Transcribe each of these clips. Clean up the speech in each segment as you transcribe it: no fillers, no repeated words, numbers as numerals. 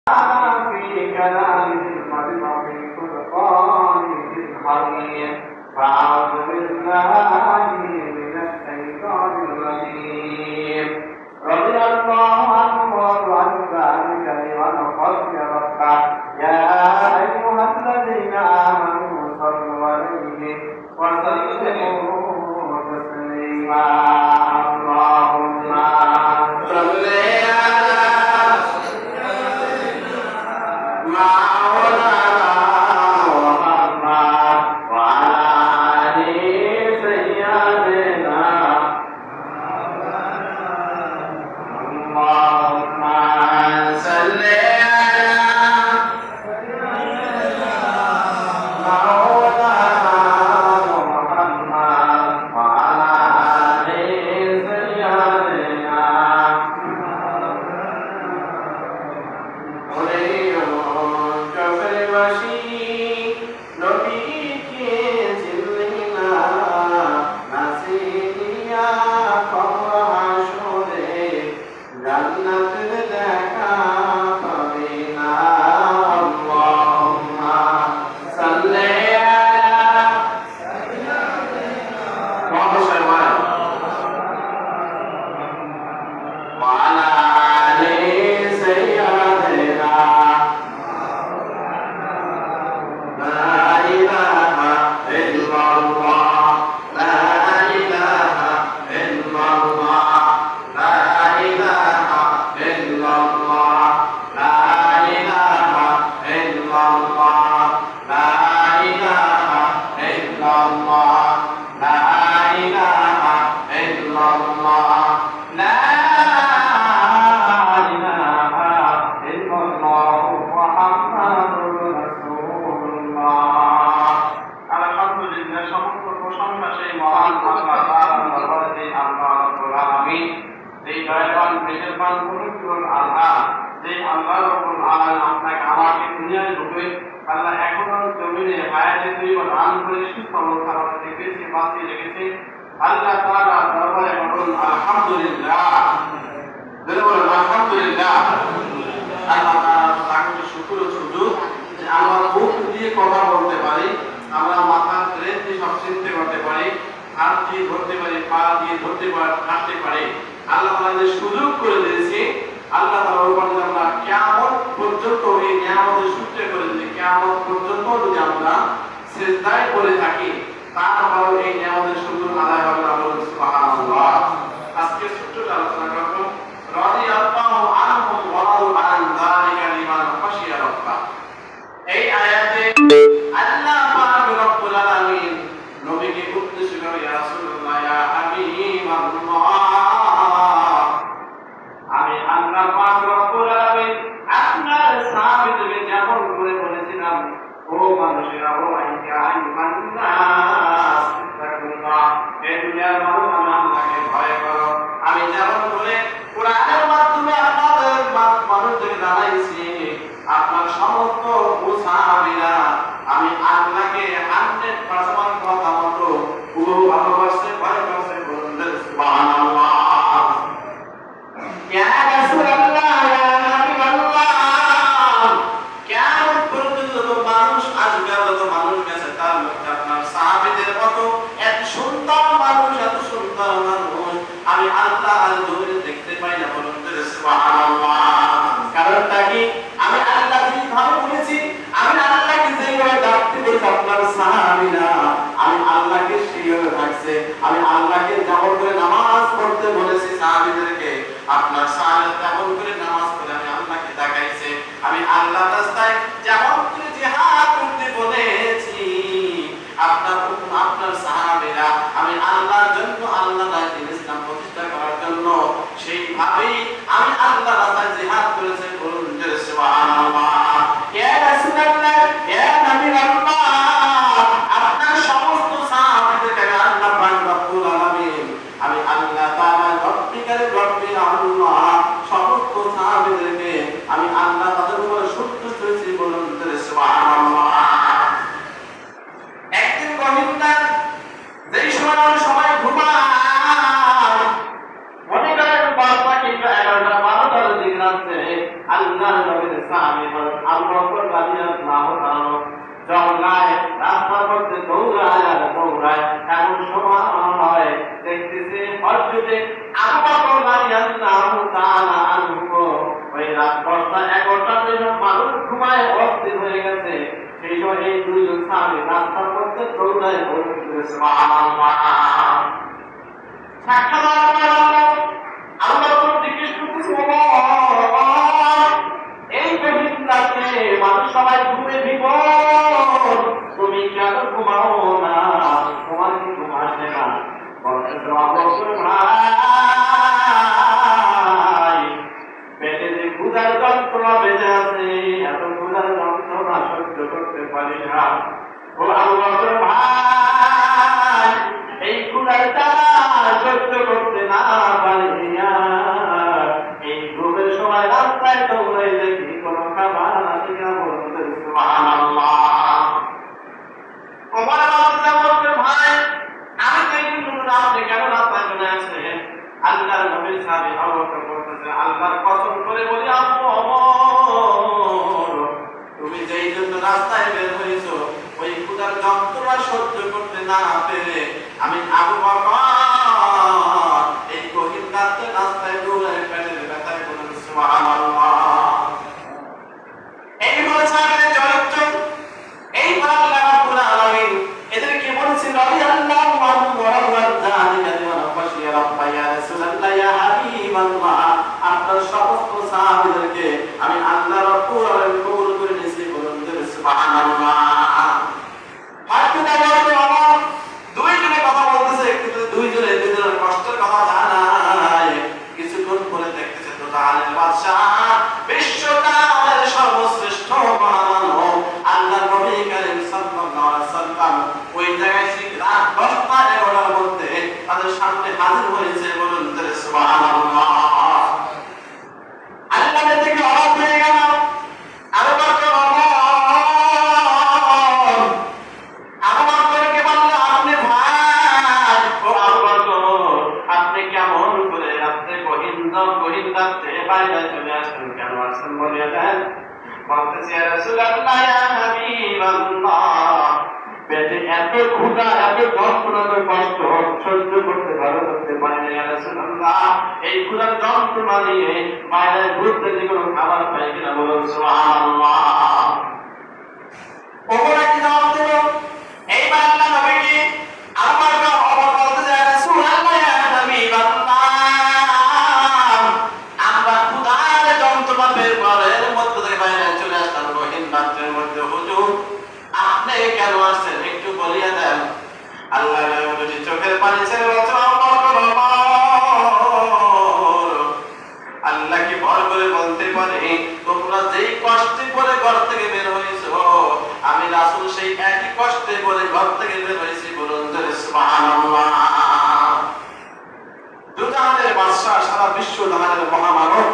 في كلامه المرء في فرقانه الحميد فأعوذ بالله من الشيطان الرجيم رضي الله عنه وعن ذلك لمن خشي ربه يا أيها الذين آمنوا صلوا عليه وسلموا تسليما اللهم صل আল্লাহ তাআলা দরবারে বলুন আলহামদুলিল্লাহ আলহামদুলিল্লাহ আল্লাহ তাআলার শুকর ও সুজুদ যে আমরা মুখ দিয়ে কথা বলতে পারি, আমরা মাথার ব্রেন দিয়ে সব চিন্তা করতে পারি, হাত দিয়ে ধরতে পারি, পা দিয়ে ধরতে পারি, হাঁটতে পারি। আল্লাহ তাআলা যে সুযোগ করে দিয়েছে, আল্লাহ তাআলার উপর যদি আমরা কিয়ামত পর্যন্ত এই নিয়ামতের সূত্রে করে যদি কিয়ামত পর্যন্ত যদি আমরা সিজদায় পড়ে থাকি, তারপর এই নিয়ামতের সুযোগ আদায় হবে না। বলুন সুবহানাল্লাহ। আজকে ছোট্ট আলোচনা করব রাদিয়াল্লাহু আনহু ওয়া রাদু আন যালিকা লিমান খাশিয়া রাব্বাহ। এই আয়াতে আল্লাহ পাক রব্বুল আলামিন নবীকে উদ্দেশ্য করে ইয়া রাসূলুল্লাহ ইয়া হাবিবাল্লাহ, আমি আল্লাহ পাক রব্বুল আলামিন আপনার সাহাবীদেরকে যেমন করে বলেছিলাম, ও মানুষেরা, ও আইয়ুহান নাস তাকুল্লাহ, এই দুনিয়ার মানুষ আল্লাহকে ভয় করো। আমি যেমন বলে কোরআনের মাধ্যমে আপনাদের মানুষদের জানাইছি, আপনার সমস্ত মুসাহাবীরা আমি আল্লাহকে 100% কথা মতো পুরো ভালোবাসতে ভয় করতে। বলুন সুবহানাল্লাহ। ইয়া রাসূলুল্লাহ ইয়া হাবিবাল্লাহ, কিয়ামত পর্যন্ত যত মানুষ আসবে, যত মানুষ গেছে, তার মধ্যে আপনার সাহাবীদের মতো এত সুন্দর মানুষ, এত সুন্দর মানুষ আমি আল্লাহ আর দূরে দেখতে পাই না। বলুন সুবহানাল্লাহ। কারণটা কি? আমি আল্লাহ যেভাবে বলেছি, আমি আল্লাহকে যেভাবে ডাকতে বলেছি আপনার সাহাবীরা আমি আল্লাহকে সেইভাবে ডাকছে। আমি আল্লাহকে যেমন করে নামাজ পড়তে বলেছি সাহাবীদেরকে, আপনার সাহাবীরা তেমন করে নামাজ পড়ে আমি আল্লাহকে ডাকাইছে। আমি আল্লাহর রাস্তায় যেমন করে জিহাদ করতে বলেছি আপনার সাহাবীরা আমি আল্লাহর জন্য, আল্লাহর দ্বীন ইসলাম প্রতিষ্ঠা করার জন্য সেইভাবেই আমি আল্লাহর রাস্তায় জিহাদ করেছি। বলুন সুবহানাল্লাহ। ইয়া রাসূলুল্লাহ ইয়া নবীল্লাহ, আপনার সমস্ত সাহাবীদেরকে আল্লাহ পাক রব্বুল আলামিন আমি আল্লাহ তাআলা রব্বিকার রব্বি আল্লাহ সমস্ত সাহাবীদেরকে আমি আল্লাহ তাদের উপর সন্তুষ্ট হয়েছি। বলুন নবীর সাহাবী হযরত আবু বকর রাদিয়াল্লাহু তাআলা জঙ্গলায় রাস্তার মধ্যে দৌড়ায় আর দৌড়ায়, এমন সময় দেখতেছে হযরতে আবু বকর রাদিয়াল্লাহু তাআলা আনহু ওই রাত 10টা-11টার দিকে মানুষ ঘুমায় অস্থির হয়ে গেছে। সেই সময় এই দুইজন সাহাবী রাস্তার মধ্যে দৌড়ায় বলতেছে সুবহানাল্লাহ। সাক্ষাৎ আল্লাহ তো জিজ্ঞেস করতেছে, এই গভীর রাতে মানুষ সবাই ঘুমে বিপদ, তুমি কেন ঘুমাও না? তোমার কি ঘুম আসে না? বলতেছে অবশ্যই ভাই, পেটে যে ক্ষুধার যন্ত্রণা বেঁধে আছে, এত ক্ষুধার যন্ত্রণা সহ্য করতে পারি না। ও আল্লাহর ভাই, এই ক্ষুধার জ্বালা সহ্য করতে না পারিয়া এই ঘুমের সময় রাস্তায় দৌড়াই দেখি কোনো খাবার আছে কিনা। বলতে সুবহানাল্লাহ। ওমর বলতে ভাই, আমি তো এই জন্য আপনি কেন রাস্তায় চলে আসছেন? আল্লাহর নবীর সাহাবী আবু বকর বলতেছে, আল্লাহর কসম করে বলি আবু ওমর, তুমি যেই জন্য রাস্তায় বের হয়েছো ওই ক্ষুধার যন্ত্রণা সহ্য করতে না পেরে আমি আবু বকর এই গহীন রাতে রাস্তায় দৌড়ায় পেটের ব্যথায় বলেন সুবহানাল্লাহ। এই হলো সাহাবীদের চরিত্র। এই আল্লাহ রাব্বুল আলামিন এদেরকে বলেছেন রাদিয়াল্লাহু আনহু ওয়া রাদিয়াল্লাহু আনহু খাশিয়া রাব্বা ইয়া রাসূলুল্লাহ ইয়া হাবিবাল্লাহ, আপনার সমস্ত সাহাবীদেরকে আমি আল্লাহ রাব্বুল আলামিন কবুল করে নিয়েছি। বলুন সুবহানাল্লাহ। দুইজনে কথা বলতেছে, কিন্তু দুইজনের কষ্টের কথা জানায়। কিছুক্ষণ পরে দেখতেছে তো জাহানের বাদশাহ, বিশ্বকালের সর্বশ্রেষ্ঠ মানব আল্লাহর নবী করিম সাল্লাল্লাহু আলাইহি ওয়াসাল্লাম ওই জায়গায় ঠিক রাত 10টা-11টার মধ্যে তাদের সামনে হাজির হয়েছে। বলুন সুবহানাল্লাহ। আল্লাহ থেকে অবাক হয়ে গেল। আবু বকর বাইরে চলে আসেন, কেন আসেন বলে দেন? বলতেছি ইয়া রাসূলুল্লাহ ইয়া হাবিবাল্লাহ, পেটে এত ক্ষুধা এত যন্ত্রণা কষ্ট সহ্য করতে করতে পারি না ইয়া রাসূলুল্লাহ, এই ক্ষুধার যন্ত্রণা নিয়ে বাইরে ঘুরতে যে কোনো খাবার পাই কিনা? বলুন সুবহানাল্লাহ। ওমর কি জবাব দিল? এই বাংলা নবী কি আমার অমর বলতেছে ইয়া রাসূলুল্লাহ ইয়া হাবিবাল্লাহ, আপনি কেন আসছেন একটু বলিয়া দেন। আল্লাহ চোখের পানি ছেড়ে আল্লাহ কি ভর করে বলতে পারে, তোমরা যেই কষ্টে পরে ঘর থেকে বের হয়েছো আমি রাসূল সেই একই কষ্টে পরে ঘর থেকে বের হয়েছি। বলুন সুবহানাল্লাহ। দুজাহানের বাদশা, সারা বিশ্ব জাহানের মহামানব,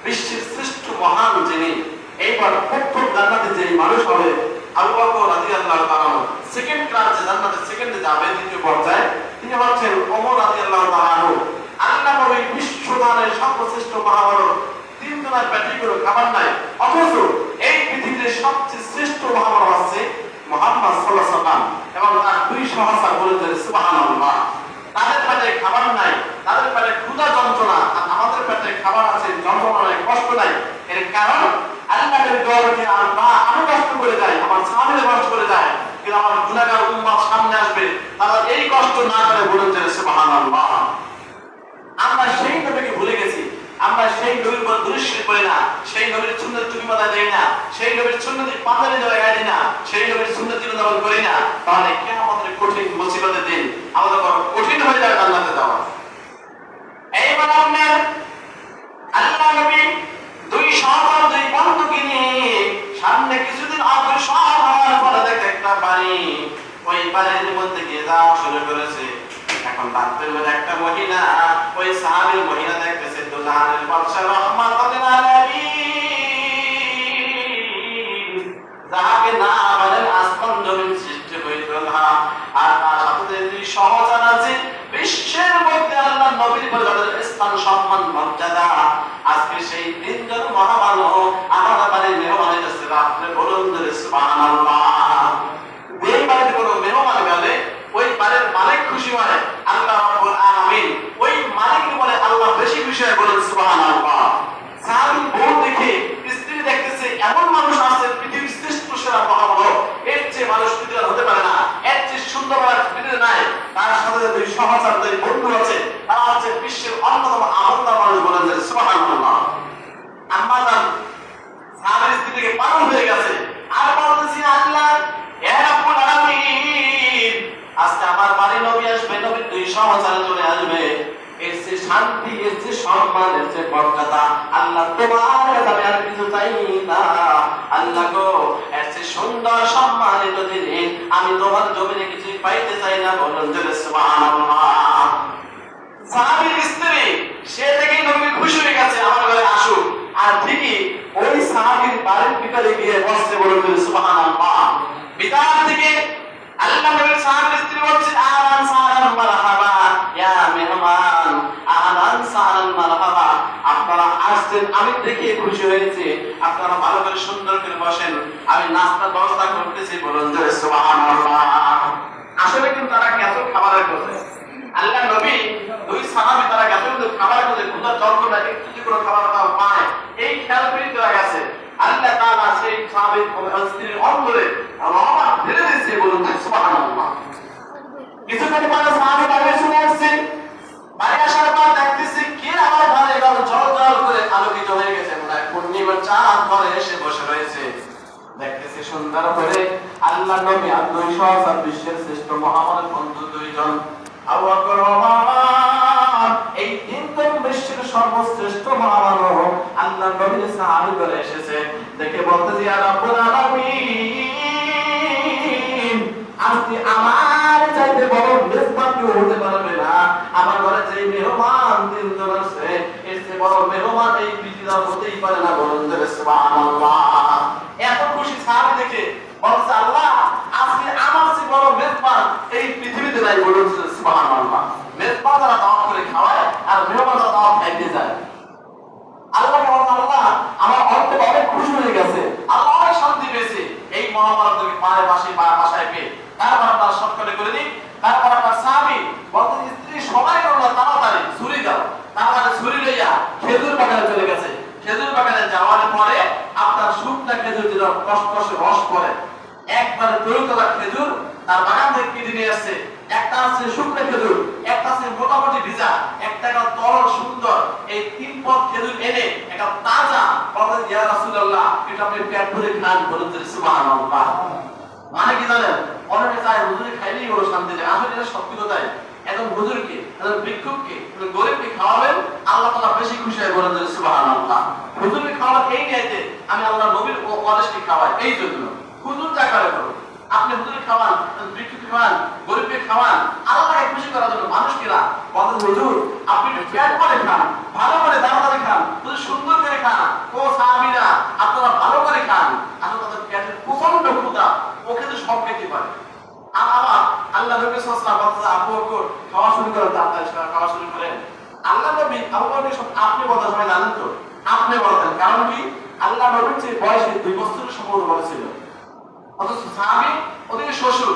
বিশ্বের শ্রেষ্ঠ মহান যিনি, এইবার প্রথম জান্নাতে যে মানুষ হবে আবু বকর রাদিয়াল্লাহু তাআলা, সেকেন্ড ক্লাস জান্নাতে সেকেন্ডে যাবে দ্বিতীয় পর্যায়ে, তিনি হচ্ছেন ওমর রাদিয়াল্লাহু তাআলা। আল্লাহ নবী বিশ্বদানের সর্বশ্রেষ্ঠ মহামানব, তিনজনের পেটে কোনো খাবার নাই, অথচ এই পৃথিবীর সবচেয়ে শ্রেষ্ঠ মহামানব আছে মুহাম্মদ সাল্লাল্লাহু আলাইহি ওয়াসাল্লাম এবং তার দুই সহচর। বলেন সুবহানাল্লাহ। তাদের পেটে খাবার নাই, তাদের পেটে ক্ষুধা যন্ত্রণা, আর আমাদের পেটে খাবার আছে, যন্ত্রণা নাই, কষ্ট নাই। এর কারণ আল্লাহর দরবারে আমি কষ্ট করে যাই, আমার সাহাবীরা কষ্ট করে যায়, কিন্তু আমার গুনাহগার উম্মত সামনে আসবে, তারা এই কষ্ট না করে। বলেন সুবহানাল্লাহ। আমরা সেই নবীকে ভুলে গেছি, আমরা সেই নবীর উপর দুরূদ পড়ি না, সেই নবীর সুন্নাত টুপি মাথায় দেই না, সেই নবীর সুন্নতি পাঞ্জাবি গায়ে দিই না, সেই নবীর সুন্নাত জীবন করি না, তাহলে কিয়ামতের কঠিন মুসিবতের দিন আমাদের বড় কঠিন হয়ে যাবে জান্নাতে যাওয়া। এইবার আপনার আল্লাহ নবী দুই সহচর, দুই বন্ধুকে নিয়ে সামনে কিছুদিন অগ্রসর হওয়ার পরে দেখে একটা বাড়ি, ওই বাড়ির মধ্যে গিয়ে যাওয়া শুরু করেছে। এখন রাত্রের বেলা একটা মহিলা, ওই সাহাবীর মহিলা দেখতেছে দুজাহানের বাদশা রাহমাতুল আলামিন, যাকে না বলেন আসমান জমিন সৃষ্টি হইল না, আর তার সাথে দুই সহচর আছে, বিশ্বের মধ্যে আল্লাহর নবীর পরে যাদের স্থান সম্মান মর্যাদা আজকে সেই তিনজন মহামানব আমার বাড়ির মেহমান এসেছে। আপনি বলুন সুবহানাল্লাহ। যেই বাড়িতে কোনো মেহমান গেলে ওই বাড়ির মালিক খুশি হয়, আল্লাহ রাব্বুল আলামিন ওই মালিক বলে আল্লাহ বেশি খুশি হয়, বলুন সুবহানাল্লাহ। সাহাবী বউ দেখে স্ত্রী দেখতেছে এমন মানুষ আছে পৃথিবীর শ্রেষ্ঠ সেরা মহামানব, এর চেয়ে মানুষ পৃথিবীতে হতে পারে না, এর চেয়ে সুন্দর মানুষ পৃথিবীতে নাই। তার সাথে দুই সহচর দুই বন্ধু আছে, তারা হচ্ছে বিশ্বের অন্যতম আমলদার মানুষ, বলেন যে সুবহানাল্লাহ। আম্মা জান সাহাবীর স্ত্রী থেকে পাগল হয়ে গেছে, আর বলতেছি আল্লাহ ইয়া রাব্বুল আলামিন, আজকে আমার বাড়ি নবী আসবে, নবীর দুই সহচর চলে আসবে, এর যে শান্তি, এর যে সম্মান, এর যে মর্যাদা, আল্লাহ তোমার কাছে আমি আর কিছু চাই না। আল্লাহ গো, এর যে সুন্দর সম্মানিত দিনে আমি তোমার জমিনে কিছু পাইতে চাই না, বলুন যে সুবহানাল্লাহ। সাহাবীর স্ত্রী সে থেকেই নবী খুশি হয়ে গেছে আমার ঘরে আসুক, আর ঠিকই ওই সাহাবীর বাড়ির ভিতরে গিয়ে বসতে, বলুন যে সুবহানাল্লাহ। বিদার থেকে আল্লাহ নবীর সাহাবীর স্ত্রী বলছে আহলান সাহলান মারহাবা ইয়া মেহমান, আহলান সাহলান মারহাবা, আপনারা আসছেন আমি দেখে খুশি হয়েছি, আপনারা ভালো করে সুন্দর করে বসেন, আমি নাস্তার ব্যবস্থা করতেছি, বলুন যে সুবহানাল্লাহ। আসলে কিন্তু তারা কত খাবারের কথা, আল্লাহ নবী দুই সাহাবী তারা কত খাবারের কথা, ক্ষুধার যন্ত্রণা একটু যে কোনো খাবার পায় এই খেয়াল করে দেওয়া গেছে। আল্লাহ তাআলা সেই সাহাবীর স্ত্রীর অন্তরে রহমত ঢেলে দিয়েছে, বলুন সুবহানাল্লাহ। কিছুক্ষণ পরে সাহাবী বাড়ি চলে আসছে, বাড়ি আসার পর দেখতেছে কে আমার ঘরে এরকম ঝলঝল করে আলোকিত হয়ে গেছে, মনে হয় পূর্ণিমার চাঁদ ঘরে এসে বসে রয়েছে। দেখতেছে সুন্দর করে আল্লাহ নবী আর দুই সহচর বিশ্বের শ্রেষ্ঠ মহামানব বন্ধু দুইজন আবু বকর ওমর, এই তিনজন বিশ্বের সর্বশ্রেষ্ঠ মহামানব আল্লাহ নবীর সাহাবী করে এসেছে। দেখে বলতেছে ইয়া রাব্বুল আলামিন, আজকে আমার চাইতে বড় মেজবান কেউ হতে পারবে না, আমার ঘরে যে মেহমান তিনজন আছে এর চেয়ে বড় মেহমান এই পৃথিবীতে হতেই পারে না, বলুন যে সুবহানাল্লাহ। এত খুশি সাহাবী দেখে বলছে আল্লাহ আজকে আমার চেয়ে বড় মেজবান এই পৃথিবীতে নাই, বলুন যে সুবহানাল্লাহ। মেজবান যারা দাওয়াত করে খাওয়ায় আর মেহমান যারা দাওয়াত খাইতে যায়, আল্লাহ আল্লাহ আমার অন্তর অনেক খুশি হয়ে গেছে, আল্লাহ অনেক শান্তি পেয়েছে এই মহামানবকে পায়ে বাসায় পেয়ে। তারপর আপনার শর্টকাটে করে দিই, তারপর আপনার সাহাবী বলতে স্ত্রী সবাই করলো তাড়াতাড়ি ছুরি দাও, তাড়াতাড়ি ছুরি লইয়া খেজুর বাগানে চলে গেছে। খেজুর বাগানে যাওয়ার পরে আপনার শুকনা খেজুর যেটা কষ্ট রস পড়ে, একবারে তরুতলা খেজুর তার বাগান থেকে কিনে নিয়ে আসছে। একটা আছে শুকনো খেজুর, একটা আছে মোটামুটি ভিজা, একটা তরল সুন্দর, এই তিন পদ খেজুর এনে একটা তাজা বলেন ইয়া রাসূলুল্লাহ এটা আপনি পেট ভরে খান, বলেন যে সুবহানাল্লাহ। মানে কি জানেন, অনেকে চায় হুজুরে খাইলেই ওর শান্তি যায়, আসলে এটা সত্যি কথাই। একজন হুজুরকে, একজন ভিক্ষুককে, গরিবকে খাওয়াবেন আল্লাহ তাআলা বেশি খুশি হয়, বলেন যে সুবহানাল্লাহ। হুজুরকে খাওয়ার এই নিয়তে আমি আল্লাহ নবীর ওয়ারিসকে খাওয়াই, এই জন্য হুজুর যা করে করুন, আপনি হুজুরকে খাওয়ান, ভিক্ষুককে খাওয়ান, গরিবকে খাওয়ান, আল্লাহকে খুশি করার জন্য। মানুষ কিনা বলেন হুজুর আপনি পেট ভরে খান, ভালো করে দাওয়াতে খান, হুজুর সুন্দর করে খান, ও সাহাবীরা আপনারা ভালো করে খান, আসলে তাদের পেটের প্রচন্ড ক্ষুধা, ওকে তো সব খেতে পারে। আর আবার আল্লাহ নবী সাল্লাল্লাহু আলাইহি ওয়াসাল্লাম আবু বকর খাওয়া শুরু করেন, তাড়াতাড়ি খাওয়া শুরু করেন। আল্লাহ নবী আবু বকর সব আপনি বলতে সবাই জানেন তো, আপনি বলতেন, কারণ কি আল্লাহ নবীর চেয়ে বয়সে 2 বছরের সম্পর্ক বড় ছিল, অথচ সাহাবী ওদিকে শ্বশুর,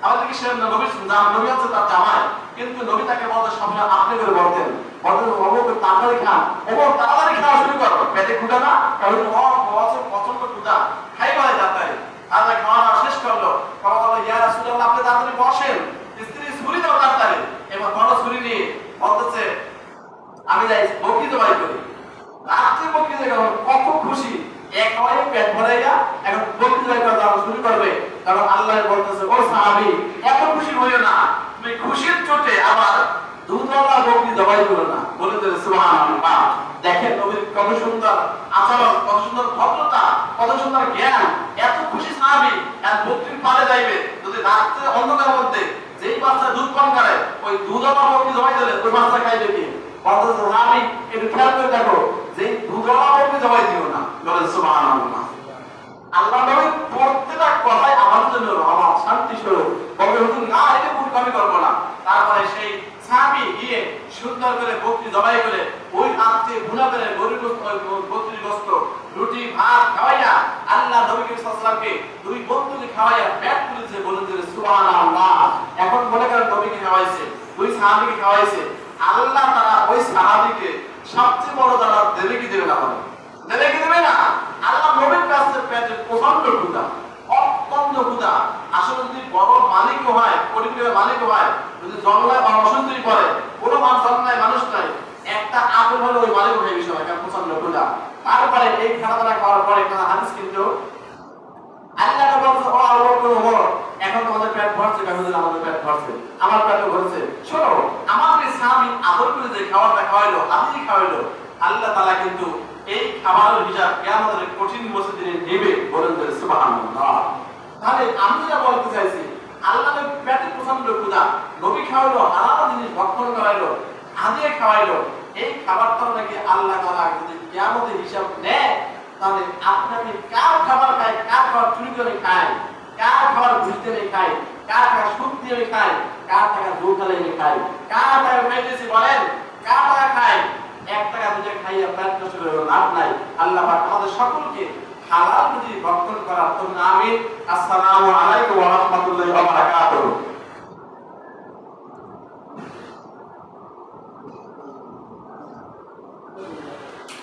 আমাদেরকে সে নবীর নবী হচ্ছে তার জামাই, কিন্তু নবী তাকে বলতে সবসময় আপনি করে বলতেন, বলতেন তাড়াতাড়ি খান, তাড়াতাড়ি খাওয়া শুরু করো, পেটে ক্ষুধা না, পছন্দ ক্ষুধা খাই বলে তাড়াতাড়ি। তাড়াতাড়ি খাওয়া শেষ করলো, ইয়া রাসূলুল্লাহ আপনি তাড়াতাড়ি বসেন, স্ত্রী ছুরি দাও তাড়াতাড়ি। এবার বড় ছুরি নিয়ে বলতেছে আমি যাই বকরি জবাই করি। রাত্রে বকরি জবাই কত খুশি, এক হয় পেট ভরাইয়া এখন বকরি জবাই করা শুরু করবে, কারণ আল্লাহ বলতেছে ও সাহাবী এত খুশি হইও না, তুমি খুশির চোটে আবার দুধওয়ালা বকরি জবাই করো না, বলে দিলে সুবহানাল্লাহ। দেখেন নবীর কত সুন্দর আচরণ, কত সুন্দর ভদ্রতা, কত সুন্দর জ্ঞান, এত খুশি সাহাবী আর বকরির পালে যাইবে। যদি রাত্রে অন্ধকারের মধ্যে যেই বাচ্চা দুধ পান করে ওই দুধওয়ালা বকরি জবাই দিলে ওই বাচ্চা খাইবে কি? বলতেছে সাহাবী একটু খেয়াল করে দেখো যে দুধওয়ালা বকরি জবাই দিও না, বলেন সুবহানাল্লাহ। আল্লাহ নবী প্রত্যেকটা কথাই আমাদের জন্য রহমত, শান্তি স্বরূপ। বলবে হুজুর না এটা ভুল আমি করবো না। তারপরে সেই সাহাবী গিয়ে সুন্দর করে বকরি জবাই করে ওই হাতে ভুনা করে গরুর বকরির গোশত রুটি ভাত খাওয়াইয়া আল্লাহ নবী সাল্লাল্লাহু আলাইহি ওয়াসাল্লামকে দুই বন্ধুকে খাওয়াইয়া পেট পুড়েছে বলেন যে সুবহানাল্লাহ। এখন মনে করেন নবীকে খাওয়াইছে, দুই সাহাবীকে খাওয়াইছে, আল্লাহ তাআলা ওই সাহাবীকে সবচেয়ে বড় দাওয়াত দেবে কি দেবে না? দেবে কি দেবে না? আল্লাহ নবীর কাছে পেটে প্রচন্ড ক্ষুধা, অত্যন্ত ক্ষুধা। আসলে যদি বড় মালিক হয়, পরিবারের মালিক হয়, যদি জঙ্গলায় বা অসুস্থই পড়ে, কোনো মানুষ জঙ্গলায় মানুষ নাই, একটা আপেল হলে ওই মালিক হয়ে বিষয় কারণ প্রচন্ড ক্ষুধা। তারপরে এই খানা খাওয়ার পরে একটা হাদিস কিন্তু আল্লাহ বলছে ও আল্লাহ কোন ওমর এখন তোমাদের পেট ভরছে, কারণ আমাদের পেট ভরছে, আমার পেটও ভরছে। শোনো, আমাদের স্বামী আদর করে যে খাবারটা খাওয়াইলো, হাদিস খাওয়াইলো, আল্লাহ তাআলা কিন্তু এই খাবারের হিসাব কিয়ামতের কঠিন বছর দিনে নেবে বলেন যে সুবহানাল্লাহ। তাহলে আমি যা বলতে চাইছি, আল্লাহ পেটে প্রচন্ড ক্ষুধা, নবী খাওয়াইলো, হালাল জিনিস ভক্ষণ করাইলো, হাদিয়া খাওয়াইলো, এই খাবারটা নাকি আল্লাহ তাআলা যদি কিয়ামতের হিসাব নেয়, তাহলে আপনাকে কার খাবার খায়, কার খাবার চুরি করে খায়, কার খাবার ঘুষ দিয়ে খায়, কার টাকা সুদ দিয়ে খায়, কার টাকা জোর খাইয়ে খায়, কার টাকা খাইতেছি বলেন, কার টাকা খায়, এক টাকা দুটো খাইয়া পেট নষ্ট করে লাভ নাই। আল্লাহ পাক আমাদের সকলকে হালাল রুজি ভক্ষণ করার তৌফিক। আমিন। আসসালামু আলাইকুম ওয়া রাহমাতুল্লাহি ওয়া বারাকাতুহু।